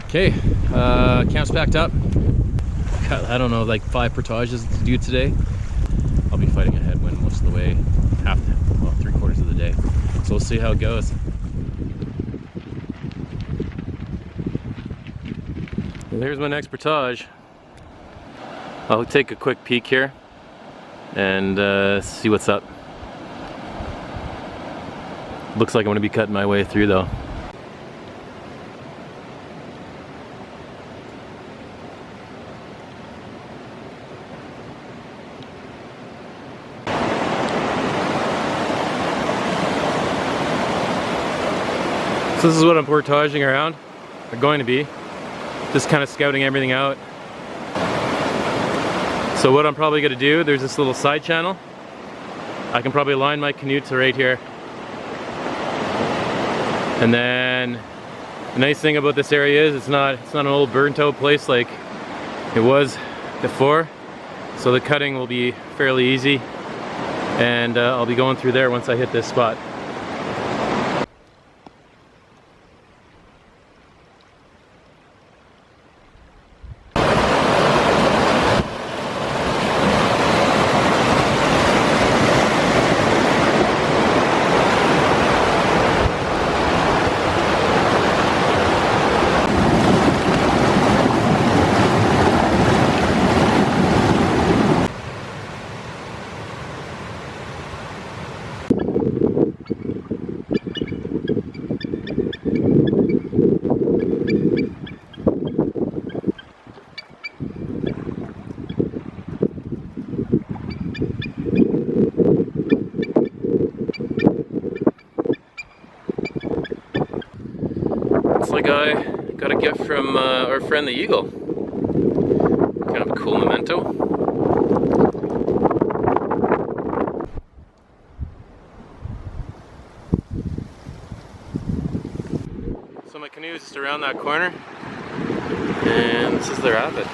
Okay, camp's packed up. Got, I don't know, like 5 portages to do today. I'll be fighting a headwind most of the way, well, 3/4 of the day. So we'll see how it goes. And here's my next portage. I'll take a quick peek here and see what's up. Looks like I'm gonna be cutting my way through though. So this is what I'm portaging around, or going to be. Just kind of scouting everything out. So what I'm probably going to do, there's this little side channel. I can probably line my canoe to right here. And then the nice thing about this area is it's not an old burnt out place like it was before. So the cutting will be fairly easy. And I'll be going through there once I hit this spot. I got a gift from our friend the eagle. Kind of a cool memento. So my canoe is just around that corner, and this is the rapid.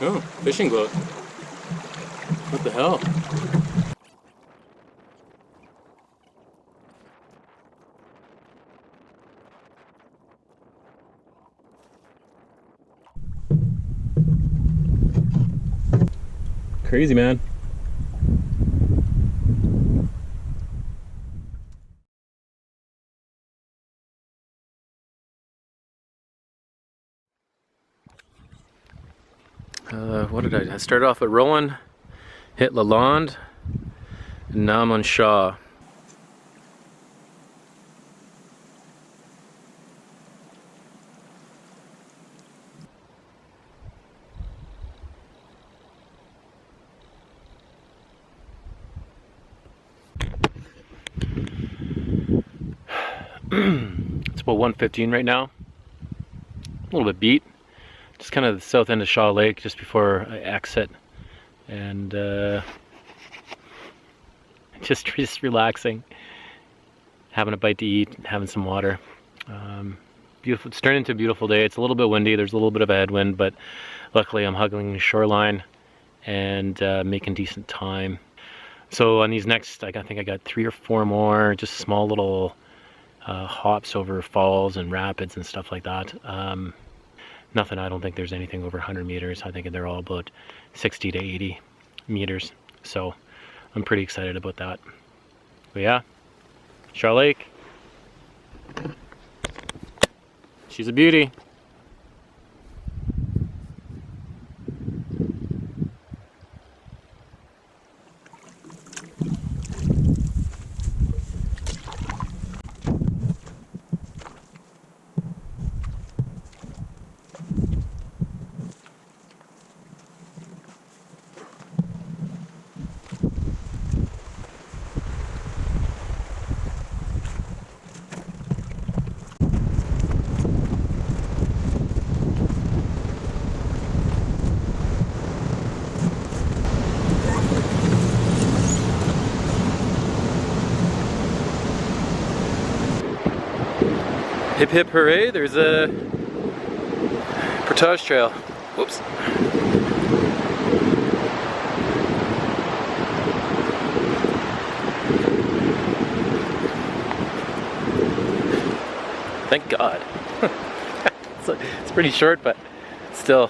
Oh, fishing boat. What the hell? Crazy, man. What did I started off at Rowan, hit Lalonde, and now I'm on Shaw. It's about 1:15 right now. A little bit beat. Just kind of the south end of Shaw Lake, just before I exit, and just relaxing, having a bite to eat, having some water. Beautiful. It's turned into a beautiful day. It's a little bit windy. There's a little bit of a headwind, but luckily I'm hugging the shoreline and making decent time. So on these next, I think I got 3 or 4 more, just small little hops over falls and rapids and stuff like that. Nothing, I don't think there's anything over 100 meters. I think they're all about 60 to 80 meters. So I'm pretty excited about that. But yeah, Shaw Lake. She's a beauty. Hip hip hooray, there's a portage trail. Whoops. Thank God. It's pretty short, but still.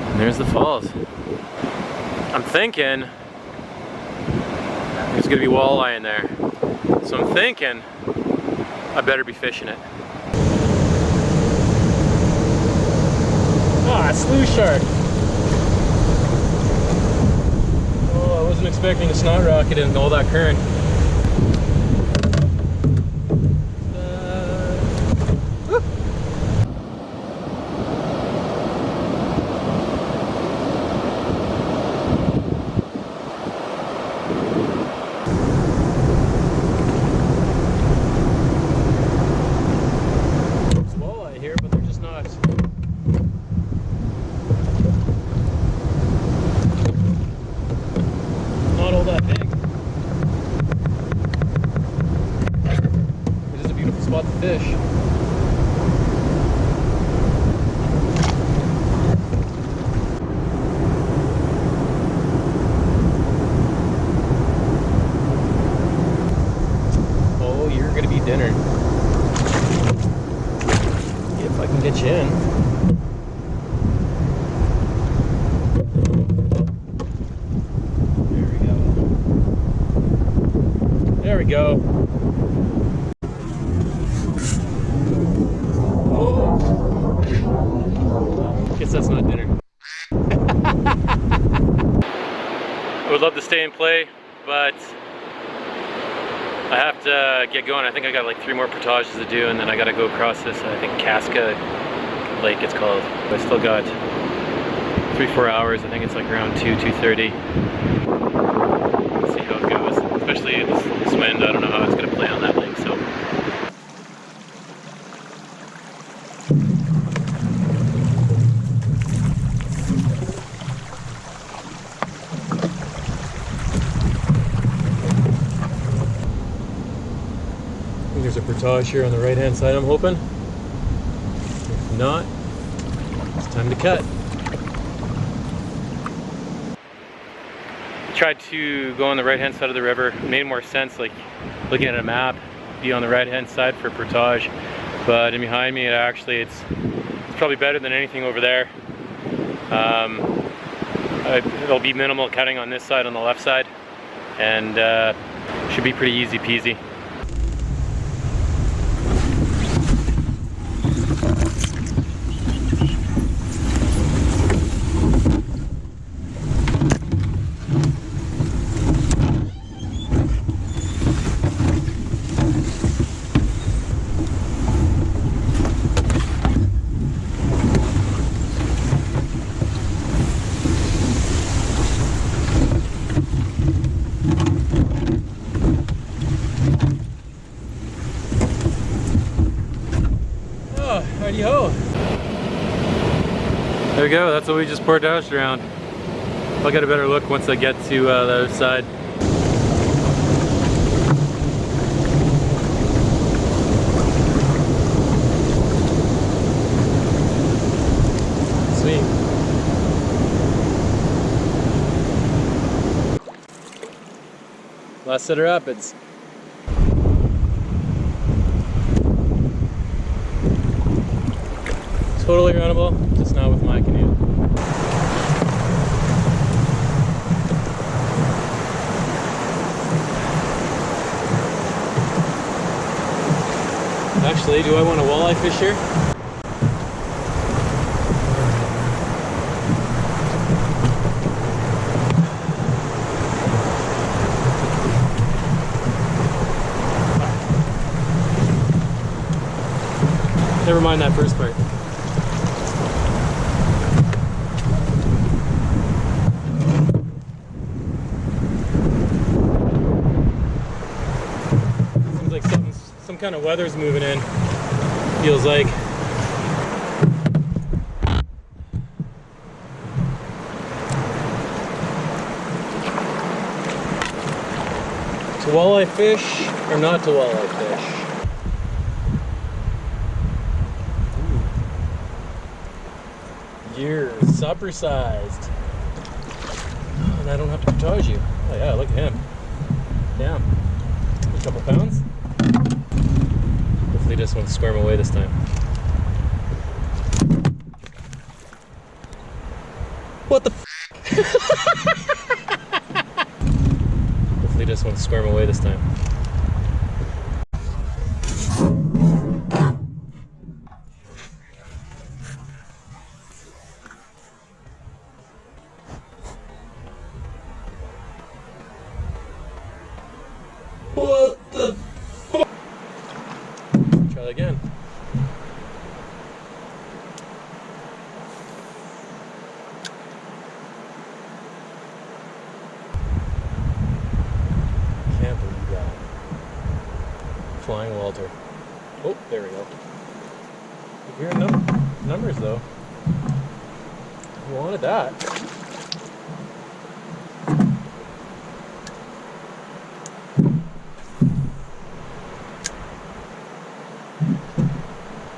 And there's the falls. I'm thinking there's gonna be walleye in there. So I'm thinking I better be fishing it. Ah, a slew shark. Oh, I wasn't expecting a snot rocket in all that current. Spot the fish. Oh, you're gonna be dinner. If I can get you in. There we go. There we go. Guess that's not dinner. I would love to stay and play, but I have to get going. I think I got like 3 more portages to do, and then I got to go across this, I think Casca Lake it's called. I still got 3-4 hours. I think it's like around 2:30. See how it goes, especially this wind. I don't know how it's going to play on that lake. So. There's a portage here on the right hand side, I'm hoping. If not, it's time to cut. I tried to go on the right hand side of the river. It made more sense, like looking at a map, be on the right hand side for portage. But in behind me, it's probably better than anything over there. It'll be minimal cutting on this side, on the left side, and should be pretty easy peasy. Righty-ho. There we go, that's what we just portaged around. I'll get a better look once I get to the other side. Sweet. Last set her up, it's totally runnable, just not with my canoe. Actually, do I want a walleye fish here? Never mind that first part. Seems like some kind of weather's moving in. Feels like. walleye fish or not to walleye fish? Ooh. You're supper sized. And I don't have to portage you. Oh yeah, look at him. Damn. A couple pounds? Hopefully this won't squirm away this time. What the f? Hopefully this won't squirm away this time. What the fuck? Try that again. Can't believe that. Flying Walter. Oh, there we go. Weird numbers though. Who wanted that?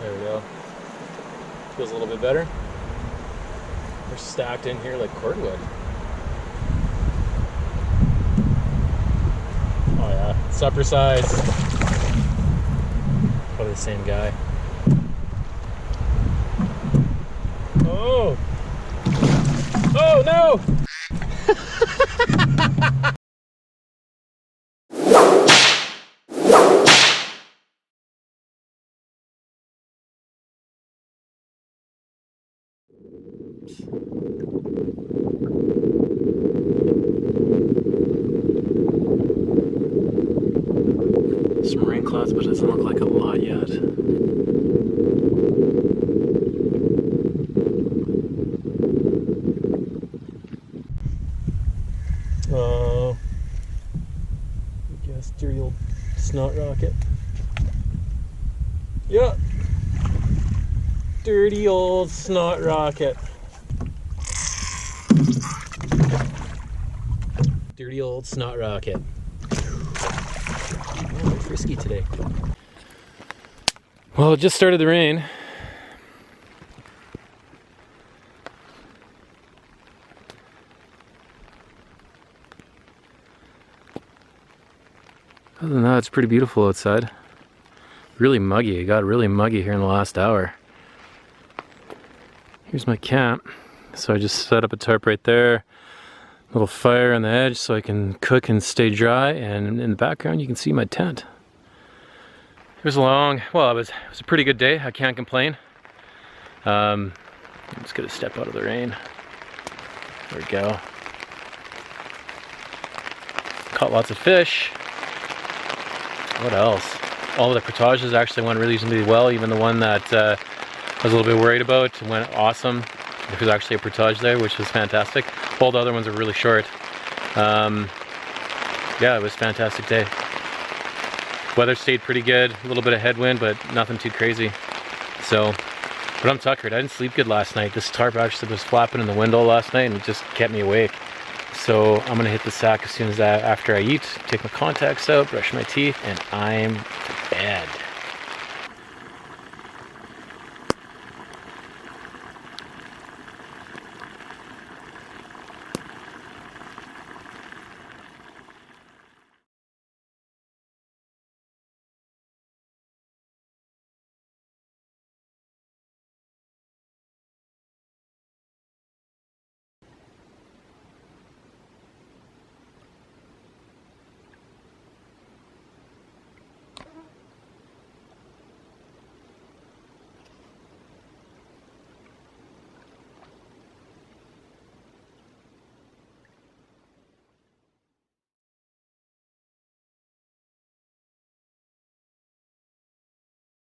There we go. Feels a little bit better. They're stacked in here like cordwood. Oh yeah, supper size. Probably the same guy. Oh! Oh no! Some rain clouds, but it doesn't look like a lot yet. Oh, I guess dirty old snot rocket. Yeah, dirty old snot rocket. Dirty old snot rocket. Oh, frisky today. Well, it just started to rain. Other than that, it's pretty beautiful outside. Really muggy. It got really muggy here in the last hour. Here's my camp. So I just set up a tarp right there. Little fire on the edge so I can cook and stay dry. And in the background, you can see my tent. It was long. Well, it was a pretty good day. I can't complain. I'm just gonna step out of the rain. There we go. Caught lots of fish. What else? All of the portages actually went reasonably well. Even the one that I was a little bit worried about went awesome. There was actually a portage there, which was fantastic. All the other ones are really short. Yeah, it was a fantastic day. Weather stayed pretty good. A little bit of headwind, but nothing too crazy. So, but I'm tuckered. I didn't sleep good last night. This tarp actually was flapping in the window last night and it just kept me awake. So I'm gonna hit the sack as soon as after I eat, take my contacts out, brush my teeth, and I'm to bed.